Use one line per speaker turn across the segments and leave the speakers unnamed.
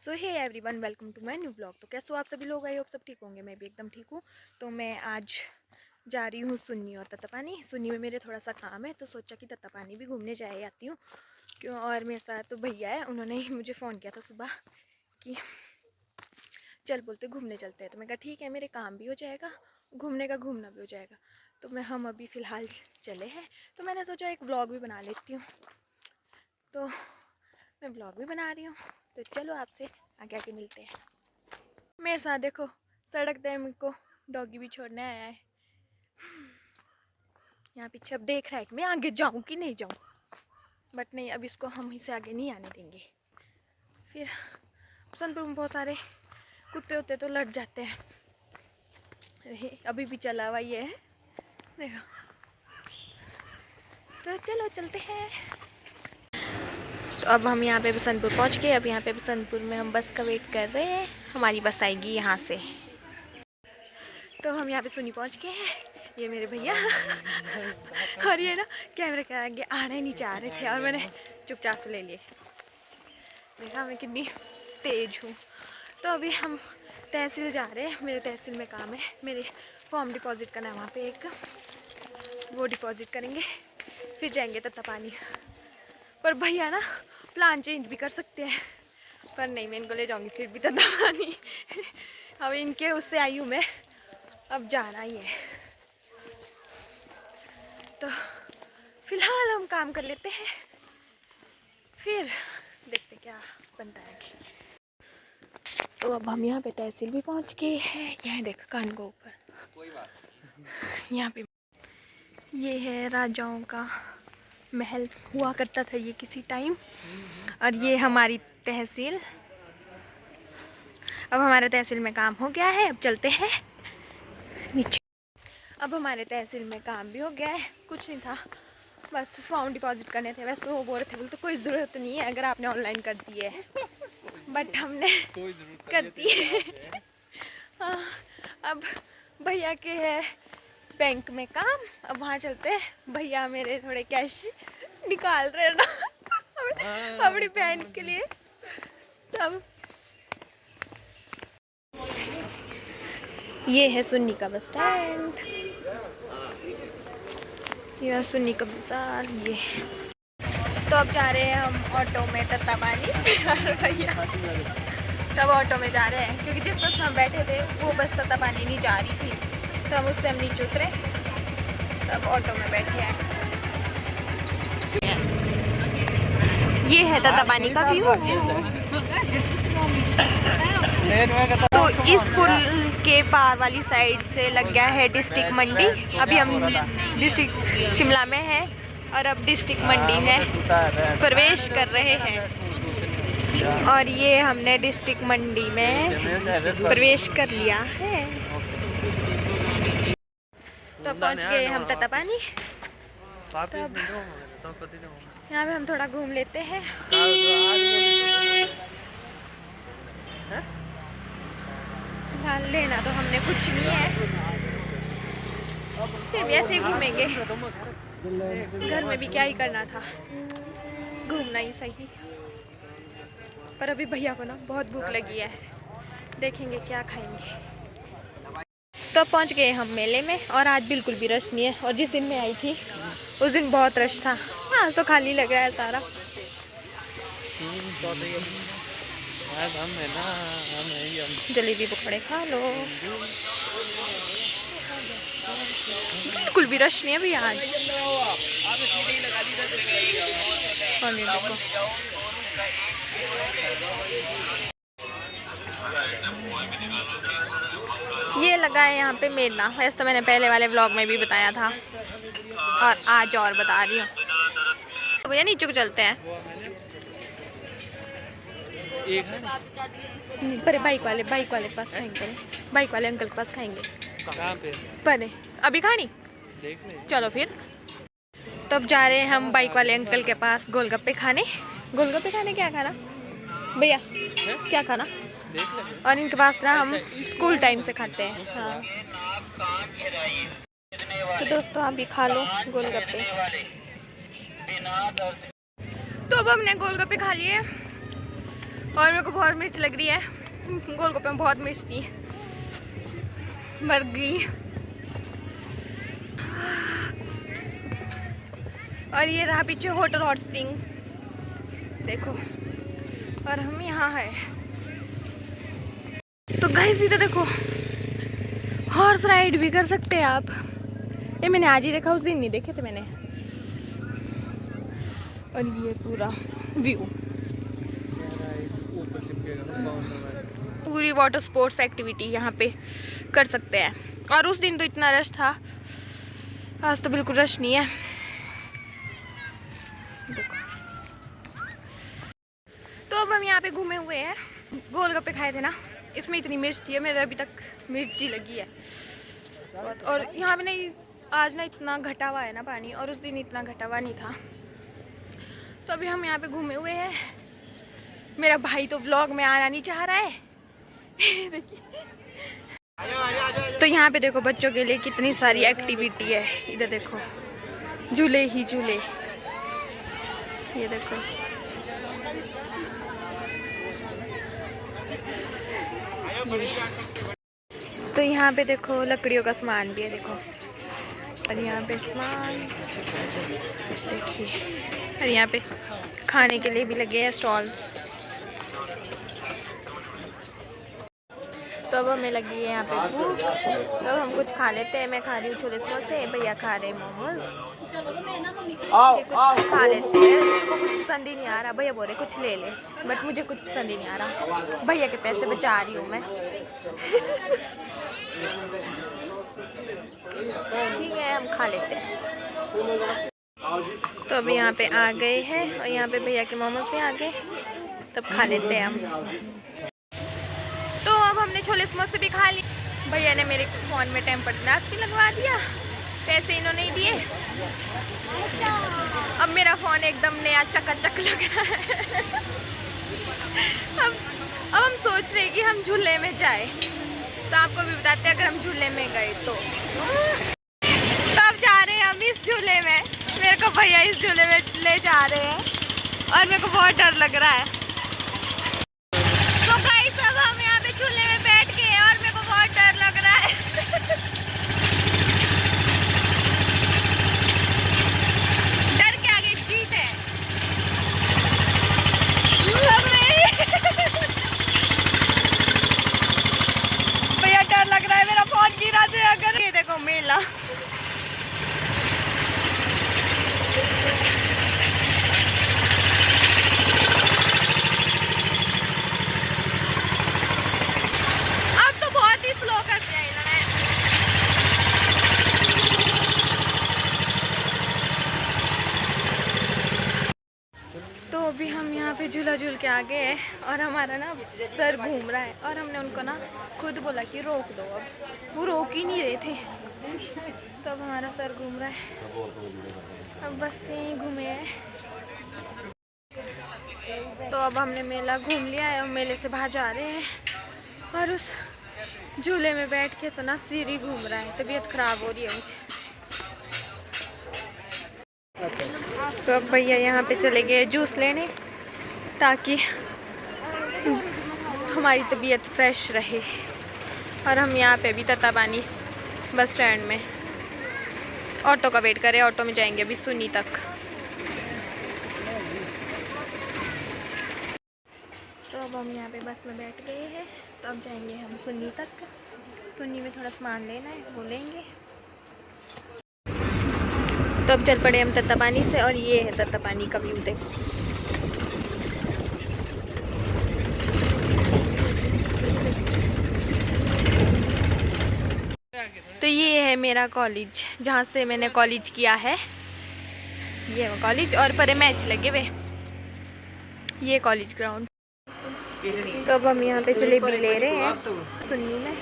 So hey everyone, welcome to my new blog. तो कैसे हो आप सभी लोग? आई होप सब ठीक होंगे। मैं भी एकदम ठीक हूँ। तो मैं आज जा रही हूँ सुन्नी और तत्तापानी। सुन्नी में मेरे थोड़ा सा काम है, तो सोचा कि तत्तापानी भी घूमने जाए आती हूँ क्यों। और मेरे साथ तो भैया है, उन्होंने ही मुझे फ़ोन किया था सुबह कि चल बोलते घूमने चलते हैं। तो मैं कहा ठीक है, मेरे काम भी हो जाएगा, घूमने का घूमना भी हो जाएगा। तो हम अभी फ़िलहाल चले हैं। तो मैंने सोचा एक ब्लॉग भी बना लेती हूँ, तो मैं ब्लॉग भी बना रही हूँ। तो चलो आपसे आगे आगे मिलते हैं। मेरे साथ देखो, सड़क पे मेरे को डॉगी भी छोड़ने आया है। यहाँ पीछे अब देख रहा है कि मैं आगे जाऊँ कि नहीं जाऊँ, बट नहीं, अब इसको हम इसे आगे नहीं आने देंगे। फिर बसंतपुर में बहुत सारे कुत्ते होते तो लड़ जाते हैं। अभी भी चला हुआ ये है, देखो। तो चलो चलते हैं। तो अब हम यहाँ पे बसंतपुर पहुँच गए। अब यहाँ पे बसंतपुर में हम बस का वेट कर रहे हैं, हमारी बस आएगी यहाँ से। तो हम यहाँ पे सुन्नी पहुँच गए हैं। ये मेरे भैया और ये ना कैमरे के आगे आने नहीं चाह रहे थे, और मैंने चुपचाप से ले लिए। देखा मैं कितनी तेज हूँ। तो अभी हम तहसील जा रहे हैं। मेरे तहसील में काम है, मेरे फॉर्म डिपॉजिट करना है वहाँ पे एक, वो डिपॉजिट करेंगे, फिर जाएंगे तत्तापानी। पर भैया ना प्लान चेंज भी कर सकते हैं, पर नहीं, मैं इनको ले जाऊँगी फिर भी तत्तापानी। अब इनके उससे आई हूँ मैं, अब जाना ही है। तो फिलहाल हम काम कर लेते हैं, फिर देखते क्या बनता है। तो अब हम यहाँ पे तहसील भी पहुँच गए हैं। यहाँ देख कान को ऊपर, यहाँ पे ये है राजाओं का महल हुआ करता था ये किसी टाइम। और ये हमारी तहसील। अब हमारे तहसील में काम हो गया है, अब चलते हैं नीचे। अब हमारे तहसील में काम भी हो गया है, कुछ नहीं था, बस फॉर्म डिपॉजिट करने थे। वैसे तो वो बोल रहे थे, बोलते कोई ज़रूरत नहीं है अगर आपने ऑनलाइन कर दी है, बट हमने कर दी है। हाँ, अब भैया के है बैंक में काम, अब वहाँ चलते हैं। भैया मेरे थोड़े कैश निकाल रहे हैं ना अपनी बहन के लिए। तब ये है सुन्नी का बस स्टैंड, यह सुन्नी का बाजार ये। तो अब जा रहे हैं हम ऑटो में तत्तापानी। भैया तब ऑटो में जा रहे हैं, क्योंकि जिस बस में हम बैठे थे वो बस तत्तापानी नहीं जा रही थी, तो हम उससे हम नीचे उतरे, तब ऑटो में बैठे हैं। ये है तत्तापानी का व्यू। तो इस पुल के पार वाली साइड से लग गया है डिस्ट्रिक्ट मंडी। अभी हम डिस्ट्रिक्ट शिमला में हैं और अब डिस्ट्रिक्ट मंडी में प्रवेश कर रहे हैं। और ये हमने डिस्ट्रिक्ट मंडी में प्रवेश कर लिया है। तो पहुंच गए हम तत्तापानी। तब यहाँ पे हम थोड़ा घूम लेते हैं। फिलहाल लेना तो हमने कुछ नहीं है, फिर भी ऐसे ही घूमेंगे। घर में भी क्या ही करना था, घूमना ही सही। पर अभी भैया को ना बहुत भूख लगी है, देखेंगे क्या खाएंगे। तो पहुंच गए हम मेले में, और आज बिल्कुल भी रश नहीं है। और जिस दिन मैं आई थी उस दिन बहुत रश था। हाँ, तो खाली लग रहा है सारा। जलेबी पकौड़े खा लो। बिल्कुल भी रश नहीं है भैया आज। और ये देखो, ये लगा है यहाँ पे मेला। वैसे तो मैंने पहले वाले व्लॉग में भी बताया था, और आज और बता रही हूँ। तो भैया नीचे को चलते हैं। पर बाइक वाले के पास खाएंगे, बाइक वाले अंकल के पास खाएंगे। कहाँ पे? पर अभी खानी, देख ले। चलो फिर। तो अब जा रहे हैं हम बाइक वाले अंकल के पास गोलगप्पे खाने। गोलगप्पे खाने क्या खाना भैया, क्या खाना? और इनके पास ना हम स्कूल टाइम से खाते हैं। हाँ, तो दोस्तों आप भी खा लो गोलगप्पे। तो अब हमने गोलगप्पे खा लिए, और मेरे को बहुत मिर्च लग रही है, गोलगप्पे में बहुत मिर्च थी, मर गई। और ये रहा पीछे होटल हॉट स्प्रिंग, देखो। और हम यहाँ है। तो गाइस इधर देखो, हॉर्स राइड भी कर सकते हैं आप। ये मैंने आज ही देखा, उस दिन नहीं देखे थे मैंने। और ये पूरा व्यू, पूरी वाटर स्पोर्ट्स एक्टिविटी यहाँ पे कर सकते हैं। और उस दिन तो इतना रश था, आज तो बिल्कुल रश नहीं है। देखो, तो अब हम यहाँ पे घूमे हुए हैं, गोलगप्पे खाए थे ना, इसमें इतनी मिर्च थी, मेरे अभी तक मिर्ची लगी है बहुत। और यहाँ पे नहीं, आज ना इतना घटा हुआ है ना पानी, और उस दिन इतना घटा हुआ नहीं था। तो अभी हम यहाँ पे घूमे हुए हैं। मेरा भाई तो व्लॉग में आना नहीं चाह रहा है। तो यहाँ पे देखो बच्चों के लिए कितनी सारी एक्टिविटी है। इधर देखो, झूले ही झूले, ये देखो। तो यहाँ पे देखो लकड़ियों का सामान भी है, देखो। और यहाँ पे सामान देखिए, और यहाँ पे खाने के लिए भी लगे हैं स्टॉल्स। तो अब हमें लगी है यहाँ पे भूख, तो अब हम कुछ खा लेते हैं। मैं खा रही हूँ छोले समोसे, भैया खा रहे हैं मोमोज। कुछ खा लेते हैं, उनको कुछ पसंद ही नहीं आ रहा। भैया बोल रहे कुछ ले ले, बट मुझे कुछ पसंद ही नहीं आ रहा। भैया के पैसे बचा रही हूँ मैं। ठीक है, हम खा लेते हैं। तो अभी यहाँ पे आ गए हैं, और यहाँ पे भैया के मोमोज भी आ गए, तब खा लेते हैं हम। तो अब हमने छोले समोसे भी खा लिए। भैया ने मेरे फ़ोन में टेम्पर्ड ग्लास भी लगवा दिया, पैसे इन्होंने ही दिए। अब मेरा फ़ोन एकदम नया चकाचक लग रहा है। अब हम सोच रहे हैं कि हम झूले में जाए, तो आपको भी बताते हैं अगर हम झूले में गए तो अब जा रहे हैं हम इस झूले में। मेरे को भैया इस झूले में ले जा रहे हैं, और मेरे को बहुत डर लग रहा है। तो गाइस अब हम यहाँ पे झूले में बैठ गए, और मेरे को बहुत डर लग रहा है। डर के आगे जीत है। भैया डर लग रहा है, मेरा फोन गिरा दे अगर। ये देखो मेला, अब तो बहुत ही स्लो कर दिया इन्होंने। तो अभी हम यहाँ पे झूला झूल के आ गए हैं, और हमारा ना सर घूम रहा है, और हमने उनको ना खुद बोला कि रोक दो। अब वो रोक ही नहीं रहे थे, तो अब हमारा सर घूम रहा है। अब बस से ही घूमे हैं। तो अब हमने मेला घूम लिया है, और मेले से बाहर जा रहे हैं, और उस झूले में बैठ के तो ना सिर ही घूम रहा है, तबीयत खराब हो रही है मुझे। तो अब भैया यहाँ पे चले गए जूस लेने, ताकि हमारी तबीयत फ्रेश रहे। और हम यहाँ पे भी तत्तापानी बस स्टैंड में ऑटो का वेट करें, ऑटो में जाएंगे अभी सुन्नी तक। तो अब हम यहाँ पे बस में बैठ गए हैं, तो अब जाएंगे हम सुन्नी तक। सुन्नी में थोड़ा सामान लेना है, वो लेंगे। तो अब चल पड़े हम तत्तापानी से, और ये है तत्तापानी का व्यू, देखो। तो ये है मेरा कॉलेज, जहाँ से मैंने कॉलेज किया है। ये है कॉलेज, और परे मैच लगे हुए, ये कॉलेज ग्राउंड। तो अब हम यहाँ पे जलेबी ले रहे हैं सुन्नी में,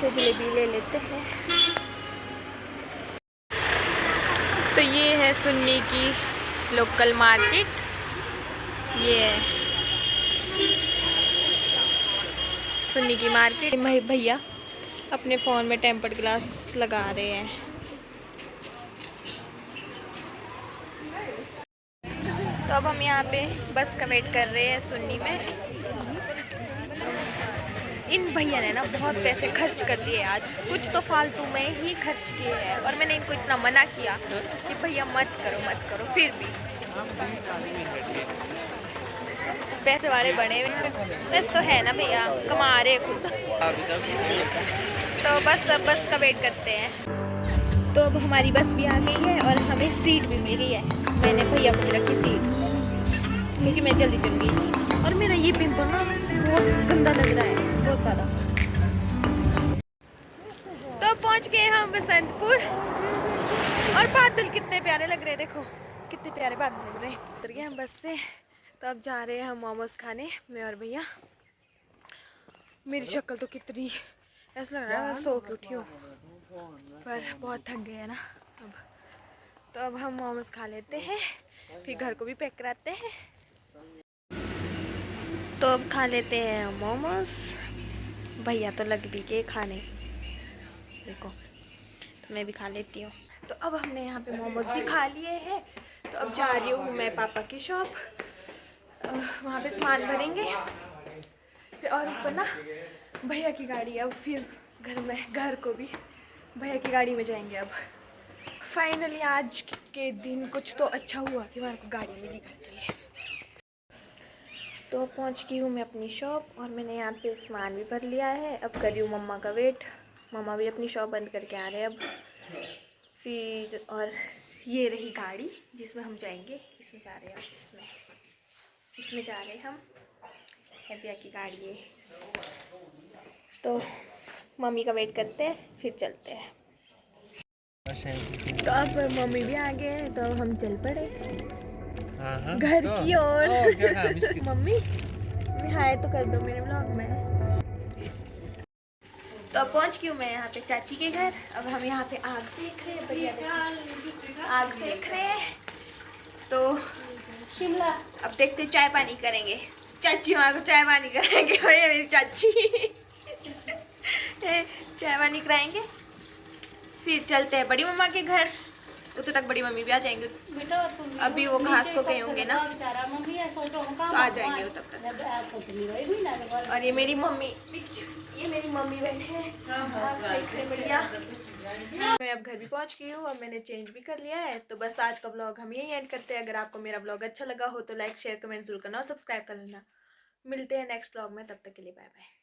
तो जलेबी ले लेते हैं। तो ये है सुन्नी की लोकल मार्केट, ये है सुन्नी की मार्केट। भैया अपने फ़ोन में टेम्पर्ड ग्लास लगा रहे हैं। तो अब हम यहाँ पे बस का वेट कर रहे हैं सुन्नी में। इन भैया ने ना बहुत पैसे खर्च कर दिए आज, कुछ तो फालतू में ही खर्च किए हैं, और मैंने इनको इतना मना किया कि भैया मत करो, फिर भी पैसे वाले बने बस तो है ना भैया, कमा रहे खुद। तो बस का वेट करते हैं। तो अब हमारी बस भी आ गई है और हमें सीट भी मिल गई है। मैंने भैया को रखी सीट क्योंकि मैं जल्दी चल गई, और मेरा ये पिंपल ना बहुत गंदा लग रहा है, बहुत ज़्यादा। तो पहुंच गए हम बसंतपुर, और बादल कितने प्यारे लग रहे हैं, देखो कितने प्यारे बादल लग रहे हैं। उतर गए हम बस से। तो अब जा रहे हैं हम मोमोज खाने, मैं और भैया। मेरी शक्ल तो कितनी ऐसा लग रहा है मैं सो के उठी हूँ, पर बहुत थक गए हैं ना अब। तो अब हम मोमोज खा लेते हैं, फिर घर को भी पैक कराते हैं। तो अब खा लेते हैं मोमोज। भैया तो लग भी के खाने, देखो, तो मैं भी खा लेती हूँ। तो अब हमने यहाँ पे मोमोज भी खा लिए हैं। तो अब जा रही हूँ मैं पापा की शॉप, वहाँ पे सामान भरेंगे, फिर और ऊपर ना भैया की गाड़ी, अब फिर घर को भी भैया की गाड़ी में जाएंगे। अब फाइनली आज के दिन कुछ तो अच्छा हुआ कि हमारे को गाड़ी मिली घर के लिए। तो पहुँच गई हूँ मैं अपनी शॉप, और मैंने यहाँ पे सामान भी भर लिया है। अब कर रही हूँ मम्मा का वेट, मम्मा भी अपनी शॉप बंद करके आ रहे हैं अब। फिर और ये रही गाड़ी जिसमें हम जाएंगे, इसमें जा रहे हैं, इसमें जा रहे हैं हम, हैप्पिया की गाड़ी है। तो मम्मी का वेट करते हैं, फिर चलते हैं। तो अब मम्मी भी आ गए हैं, तो अब हम चल पड़े घर की ओर। मम्मी हाय तो कर दो मेरे व्लॉग में। तो अब पहुंच गई हूँ मैं यहाँ पे चाची के घर। अब हम यहाँ पे आग सेक रहे हैं, भैया आग सेक रहे हैं। तो शिमला अब देखते चाय पानी करेंगे, चाची हमारे को चाय पानी कराएंगे। भैया मेरी चाची चाय पानी कराएंगे, फिर चलते हैं बड़ी मम्मा के घर। उतने तक बड़ी मम्मी भी आ जाएंगे, अभी वो घास को गए होंगे ना, तो आ जाएंगे तब तक। और ये मेरी मम्मी बैठे हैं बढ़िया। मैं अब घर भी पहुंच गई हूँ, और मैंने चेंज भी कर लिया है। तो बस आज का ब्लॉग हम यही एंड करते हैं। अगर आपको मेरा ब्लॉग अच्छा लगा हो तो लाइक शेयर कमेंट जरूर करना, और सब्सक्राइब कर लेना। मिलते हैं नेक्स्ट ब्लॉग में, तब तक के लिए बाय बाय।